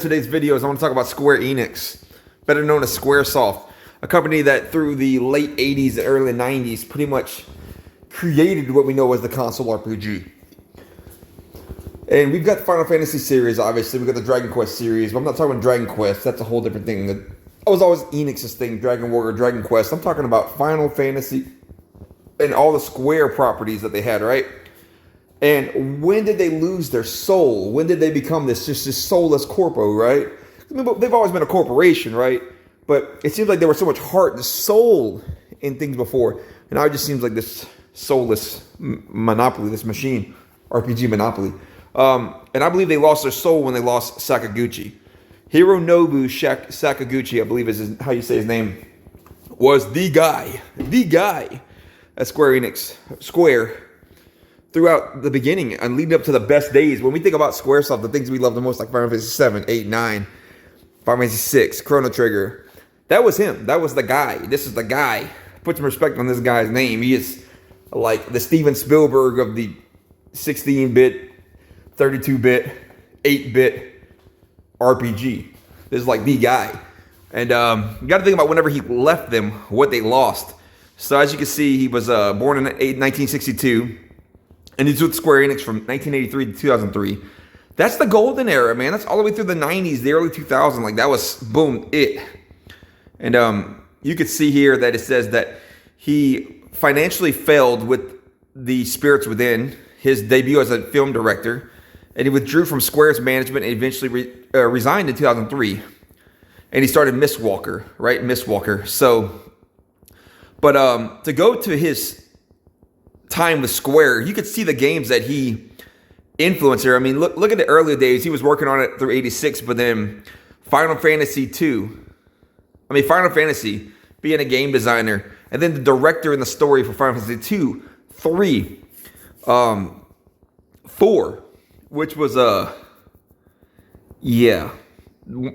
today's videos, I want to talk about Square Enix, better known as Squaresoft, a company that through the late 80s and early 90s pretty much created what we know as the console RPG. And we've got the Final Fantasy series, obviously. We've got the Dragon Quest series, but I'm not talking about Dragon Quest. That's a whole different thing. That was always Enix's thing, Dragon Warrior, Dragon Quest. I'm talking about Final Fantasy and all the Square properties that they had, right? And when did they lose their soul? When did they become this soulless corpo, right? I mean, they've always been a corporation, right? But it seems like there was so much heart and soul in things before. And now it just seems like this soulless monopoly, this machine, RPG monopoly. And I believe they lost their soul when they lost Sakuguchi. Hironoobu Sakuguchi, I believe is how you say his name, was the guy at Square Enix, Square, throughout the beginning and leading up to the best days. When we think about Squaresoft, the things we love the most, like Final Fantasy 7, 8, 9, Final Fantasy 6, Chrono Trigger, that was him. That was the guy. This is the guy. Put some respect on this guy's name. He is like the Steven Spielberg of the 16-bit, 32-bit, 8-bit RPG. This is like the guy. And you got to think about whenever he left them, what they lost. So as you can see, he was born in 1962. And he's with Square Enix from 1983 to 2003. That's the golden era, man. That's all the way through the 90s, the early 2000s. Like, that was, boom, it. And you could see here that it says that he financially failed with the Spirits Within, his debut as a film director. And he withdrew from Square's management and eventually resigned in 2003. And he started Mistwalker, right? Mistwalker. So, but to go to his time with Square, you could see the games that he influenced here. I mean, look at the earlier days. He was working on it through 86, but then Final Fantasy Final Fantasy, being a game designer, and then the director in the story for Final Fantasy 2, 3, 4, which was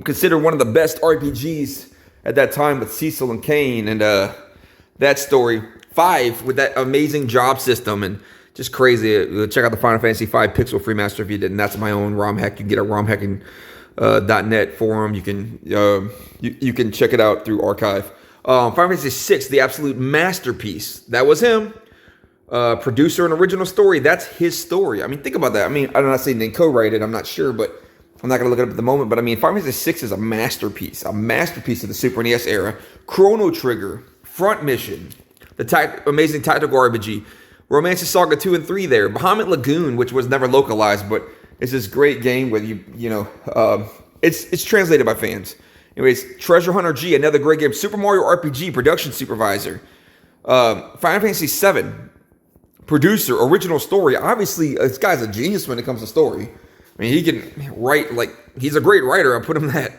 considered one of the best RPGs at that time with Cecil and Kane, and that story. 5 with that amazing job system and just crazy. Check out the Final Fantasy 5 pixel free master if you didn't. That's my own ROM hack. You can get a romhacking.net forum. You can check it out through archive. Final Fantasy 6, the absolute masterpiece. That was him. Producer and original story. That's his story. I mean, think about that. I mean, I'm not saying they co-write it. I'm not sure, but I'm not going to look it up at the moment. But I mean, Final Fantasy 6 is a masterpiece of the Super NES era. Chrono Trigger, Front Mission, the amazing tactical RPG, Romantic Saga 2 and 3 there, Bahamut Lagoon, which was never localized, but it's this great game with it's translated by fans. Anyways, Treasure Hunter G, another great game, Super Mario RPG, production supervisor, Final Fantasy 7, producer, original story. Obviously, this guy's a genius when it comes to story. I mean, he can write, he's a great writer, I'll put him that.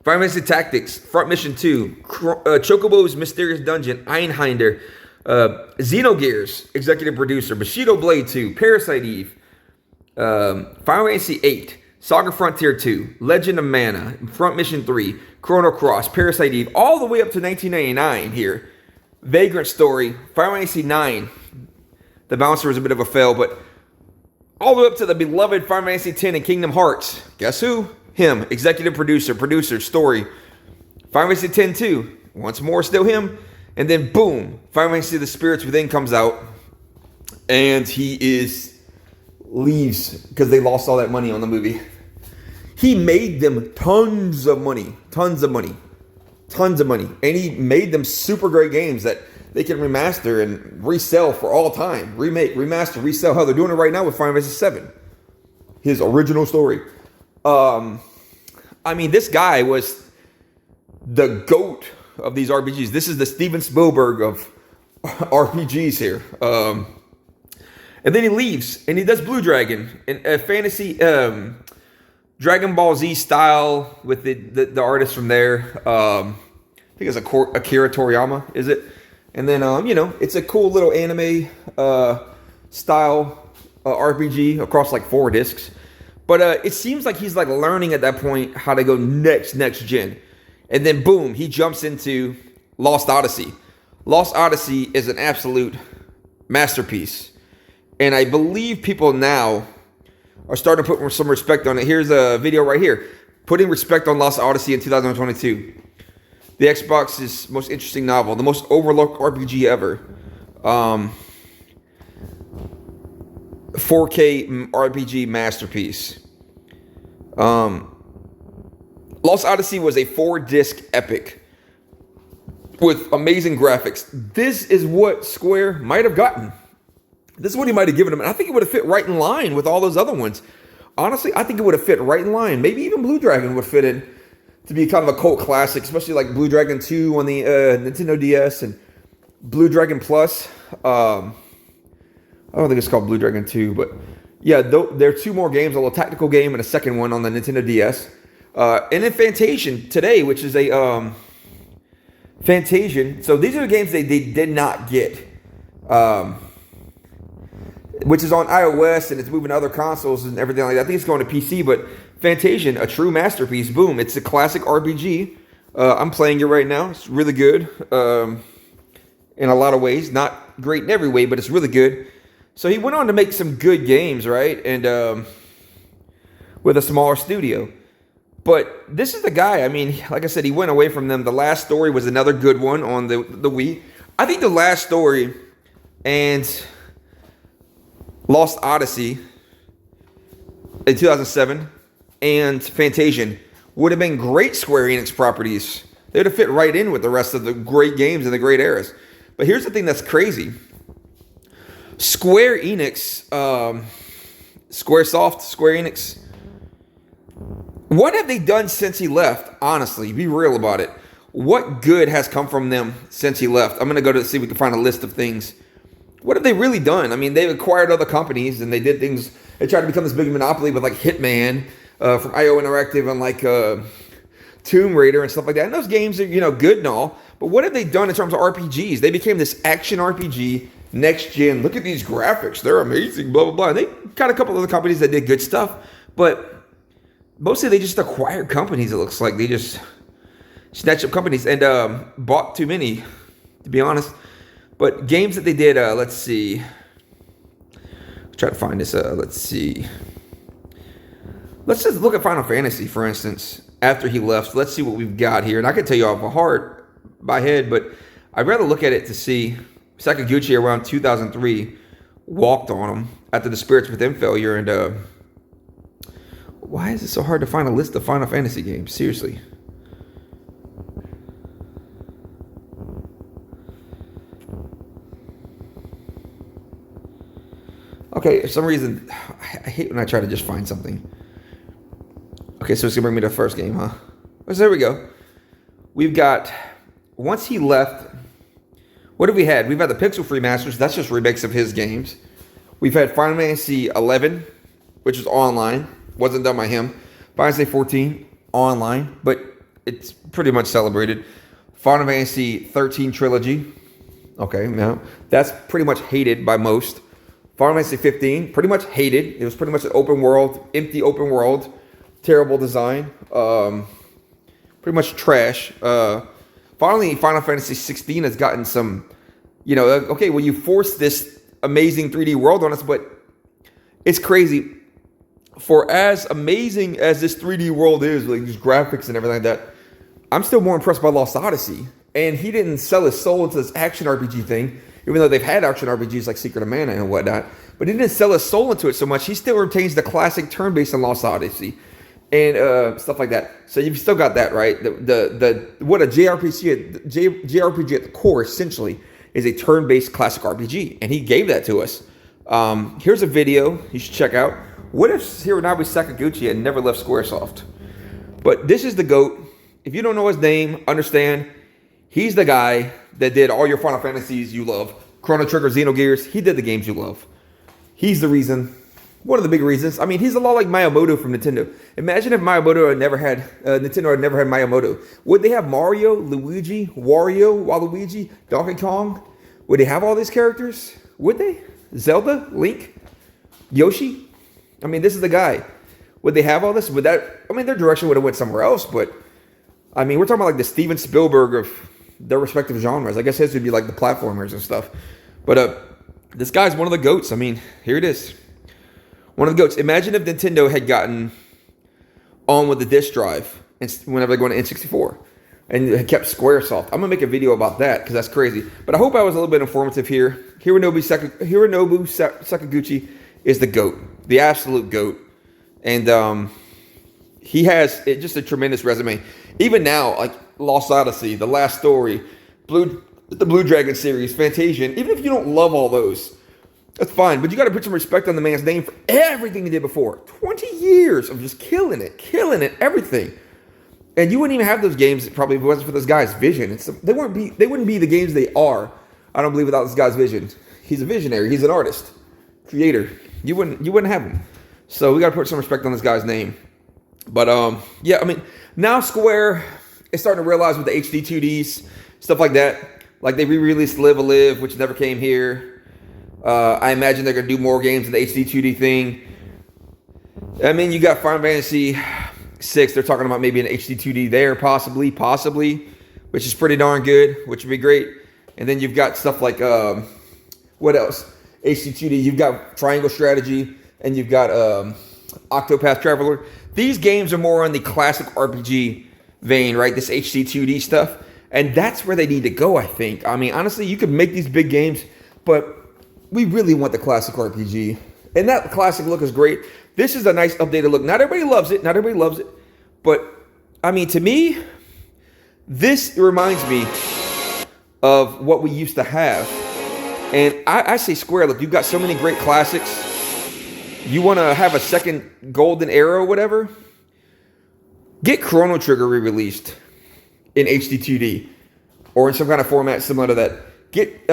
Final Fantasy Tactics, Front Mission 2, Chocobo's Mysterious Dungeon, Einhinder, Xenogears, executive producer, Bushido Blade 2, Parasite Eve, Final Fantasy 8, Saga Frontier 2, Legend of Mana, Front Mission 3, Chrono Cross, Parasite Eve, all the way up to 1999 here. Vagrant Story, Final Fantasy 9, the bouncer was a bit of a fail, but all the way up to the beloved Final Fantasy 10 and Kingdom Hearts. Guess who? Him, executive producer, story. Final Fantasy 10 2, once more, still him. And then boom, Final Fantasy The Spirits Within comes out. And he leaves because they lost all that money on the movie. He made them tons of money. And he made them super great games that they can remaster and resell for all time. Remake, remaster, resell. Hell, they're doing it right now with Final Fantasy 7. His original story. I mean, this guy was the GOAT of these RPGs. This is the Steven Spielberg of RPGs here. And then he leaves and he does Blue Dragon and a fantasy Dragon Ball Z style with the artist from there. I think it's Akira Toriyama, is it? And then it's a cool little anime style RPG across 4 discs. But it seems like he's learning at that point how to go next gen. And then boom, he jumps into Lost Odyssey. Lost Odyssey is an absolute masterpiece. And I believe people now are starting to put some respect on it. Here's a video right here. Putting Respect on Lost Odyssey in 2022. The Xbox's most interesting novel. The most overlooked RPG ever. 4K RPG masterpiece. Lost Odyssey was a 4-disc epic with amazing graphics. This is what Square might have gotten. This is what he might have given him. And I think it would have fit right in line with all those other ones. Honestly, I think it would have fit right in line. Maybe even Blue Dragon would fit in to be kind of a cult classic, especially like Blue Dragon 2 on the Nintendo DS and Blue Dragon Plus. I don't think it's called Blue Dragon 2, but yeah, there are 2 more games, a little tactical game and a second one on the Nintendo DS. And then Fantasian today, which is a Fantasian. So these are the games they did not get, which is on iOS and it's moving to other consoles and everything like that. I think it's going to PC, but Fantasian, a true masterpiece. Boom. It's a classic RPG. I'm playing it right now. It's really good in a lot of ways. Not great in every way, but it's really good. So he went on to make some good games, right? And with a smaller studio. But this is the guy. I mean, like I said, he went away from them. The Last Story was another good one on the Wii. I think The Last Story and Lost Odyssey in 2007 and Fantasian would have been great Square Enix properties. They would have fit right in with the rest of the great games and the great eras. But here's the thing that's crazy. Square Enix, Squaresoft, Square Enix, what have they done since he left? Honestly, be real about it. What good has come from them since he left? I'm going to go to see if we can find a list of things. What have they really done? I mean, they've acquired other companies and they did things. They tried to become this big monopoly with like Hitman from IO Interactive and like Tomb Raider and stuff like that. And those games are, good and all. But what have they done in terms of RPGs? They became this action RPG, next gen. Look at these graphics. They're amazing, blah, blah, blah. And they got a couple of other companies that did good stuff. But mostly they just acquired companies, it looks like. They just snatched up companies and bought too many, to be honest. But games that they did, let's see. Let's try to find this. Let's see. Let's just look at Final Fantasy, for instance, after he left. Let's see what we've got here. And I can tell you off by head, but I'd rather look at it to see. Sakuguchi around 2003 walked on him after the Spirits Within failure. And why is it so hard to find a list of Final Fantasy games? Seriously. Okay, for some reason, I hate when I try to just find something. Okay, so it's going to bring me to the first game, huh? So there we go. We've got, once he left, what have we had? We've had the Pixel Free Masters. That's just remakes of his games. We've had Final Fantasy 11, which is online. Wasn't done by him. Final Fantasy 14, online. But it's pretty much celebrated. Final Fantasy 13 Trilogy. Okay, now that's pretty much hated by most. Final Fantasy 15, pretty much hated. It was pretty much an open world, empty open world. Terrible design. Pretty much trash. Finally, Final Fantasy 16 has gotten some, okay, well, you forced this amazing 3D world on us, but it's crazy. For as amazing as this 3D world is, like these graphics and everything like that, I'm still more impressed by Lost Odyssey. And he didn't sell his soul into this action RPG thing, even though they've had action RPGs like Secret of Mana and whatnot. But he didn't sell his soul into it so much. He still retains the classic turn-based in Lost Odyssey and stuff like that. So you've still got that, right? What a JRPG at the core essentially is a turn-based classic RPG, and he gave that to us. Here's a video you should check out. What if Hironoobu Sakuguchi had never left Squaresoft? But this is the GOAT. If you don't know his name, understand, he's the guy that did all your Final Fantasies you love. Chrono Trigger, Xenogears, he did the games you love. He's the reason. One of the big reasons. I mean, he's a lot like Miyamoto from Nintendo. Imagine if Miyamoto had never had, Nintendo had never had Miyamoto. Would they have Mario, Luigi, Wario, Waluigi, Donkey Kong? Would they have all these characters? Would they? Zelda, Link, Yoshi? I mean, this is the guy. Would they have all this? Would that, I mean, their direction would have went somewhere else, but I mean, we're talking about like the Steven Spielberg of their respective genres. I guess his would be like the platformers and stuff. But this guy's one of the GOATs. I mean, here it is. One of the GOATs. Imagine if Nintendo had gotten on with the disk drive and whenever they go into N64. And it kept Squaresoft. I'm going to make a video about that because that's crazy. But I hope I was a little bit informative here. Hironoobu Sakuguchi is the GOAT, the absolute GOAT. And he has just a tremendous resume. Even now, like Lost Odyssey, The Last Story, the Blue Dragon series, Fantasia, even if you don't love all those, that's fine. But you got to put some respect on the man's name for everything he did before. 20 years of just killing it, everything. And you wouldn't even have those games probably if it wasn't for this guy's vision. They wouldn't be the games they are, I don't believe, without this guy's vision. He's a visionary. He's an artist, creator. You wouldn't have him. So we got to put some respect on this guy's name. But yeah, I mean, now Square is starting to realize with the HD 2Ds, stuff like that. Like they re-released Live a Live, which never came here. I imagine they're going to do more games in the HD 2D thing. I mean, you got Final Fantasy 6. They're talking about maybe an HD 2D there, possibly, which is pretty darn good, which would be great. And then you've got stuff like, what else? HD 2D. You've got Triangle Strategy, and you've got Octopath Traveler. These games are more on the classic RPG vein, right? This HD 2D stuff. And that's where they need to go, I think. I mean, honestly, you could make these big games, but we really want the classic RPG. And that classic look is great. This is a nice updated look. Not everybody loves it. But, I mean, to me, this reminds me of what we used to have. And I say Square, look, you've got so many great classics. You want to have a second golden era or whatever? Get Chrono Trigger re-released in HD 2D or in some kind of format similar to that. Get,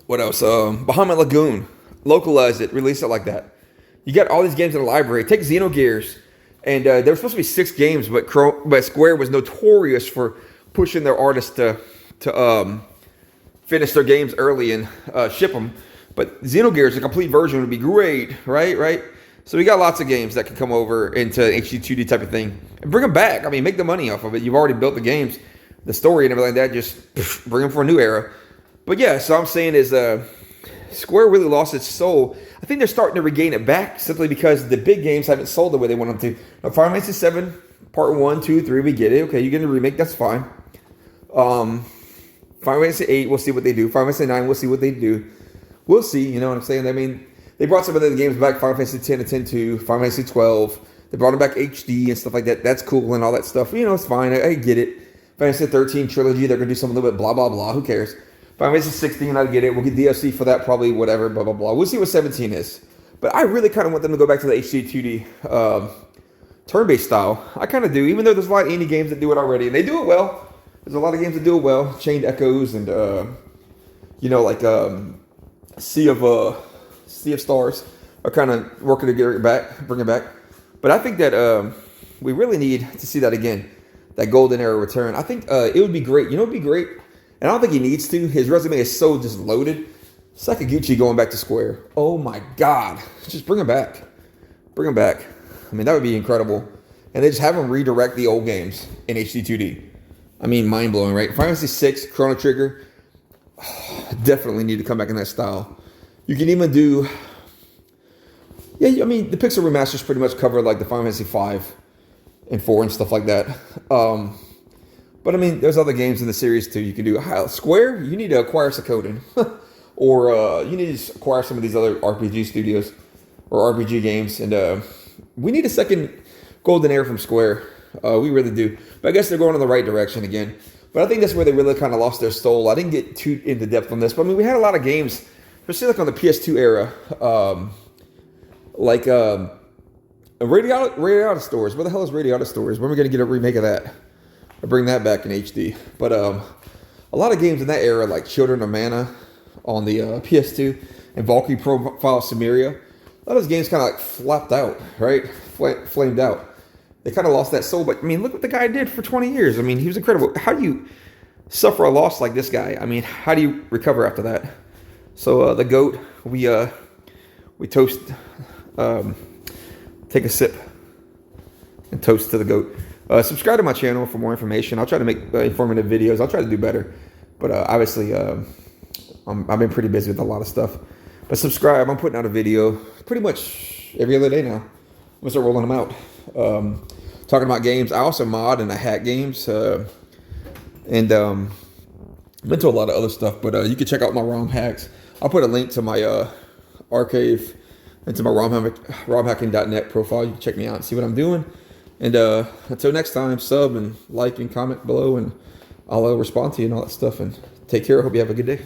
what else? Bahamut Lagoon. Localize it. Release it like that. You got all these games in the library. Take Xenogears. And there were supposed to be 6 games, but Square was notorious for pushing their artists to finish their games early and ship them. But Xenogears, a complete version, would be great, right? So we got lots of games that can come over into HD 2D type of thing. And bring them back. I mean, make the money off of it. You've already built the games, the story and everything like that. Just bring them for a new era. But yeah, so I'm saying is Square really lost its soul. I think they're starting to regain it back simply because the big games haven't sold the way they want them to. Now, Final Fantasy 7, Part 1, 2, 3, we get it. Okay, you're getting a remake, that's fine. Final Fantasy 8, we'll see what they do. Final Fantasy 9, we'll see what they do. We'll see, you know what I'm saying? I mean, they brought some of the games back, Final Fantasy 10 and 10-2, Final Fantasy 12. They brought them back HD and stuff like that. That's cool and all that stuff. You know, it's fine. I get it. Final Fantasy 13 trilogy, they're going to do something a little bit blah, blah, blah. Who cares? Final Fantasy 16, I get it. We'll get DLC for that, probably, whatever, blah, blah, blah. We'll see what 17 is. But I really kind of want them to go back to the HD 2D turn-based style. I kind of do, even though there's a lot of indie games that do it already. And they do it well. There's a lot of games that do it well. Chained Echoes and, you know, like Sea of Stars are kind of working to bring it back. But I think that we really need to see that again, that golden era return. I think it would be great. You know, it would be great. And I don't think he needs to. His resume is so just loaded. Sakaguchi going back to Square. Oh my God. Just bring him back. Bring him back. I mean, that would be incredible. And they just have him redirect the old games in HD 2D. I mean, mind-blowing, right? Final Fantasy 6, Chrono Trigger. Definitely need to come back in that style. You can even do... Yeah, I mean, the Pixel remasters pretty much cover like the Final Fantasy 5 and 4 and stuff like that. But I mean, there's other games in the series too you can do. Square, you need to acquire Suikoden. Or you need to acquire some of these other RPG studios or RPG games. And we need a second golden era from Square. We really do. But I guess they're going in the right direction again. But I think that's where they really kind of lost their soul. I didn't get too into depth on this. But I mean, we had a lot of games, especially like on the PS2 era. Radio Stores. Where the hell is Radio Stores? When are we going to get a remake of that? Or bring that back in HD. But a lot of games in that era, like Children of Mana on the PS2 and Valkyrie Profile Samaria, a lot of those games kind of like flopped out, right? Flamed out. They kind of lost that soul. But I mean, look what the guy did for 20 years. I mean, he was incredible. How do you suffer a loss like this guy? I mean, how do you recover after that? So the GOAT, we toast, take a sip and toast to the GOAT. Subscribe to my channel for more information. I'll try to make informative videos. I'll try to do better. But obviously, I've been pretty busy with a lot of stuff. But subscribe. I'm putting out a video pretty much every other day now. I'm going to start rolling them out. talking about games. I also mod and I hack games. And I'm into a lot of other stuff, but you can check out my ROM hacks. I'll put a link to my archive and to my romhacking.net profile. You can check me out and see what I'm doing. And until next time, sub and like and comment below, and I'll respond to you and all that stuff. And take care. I hope you have a good day.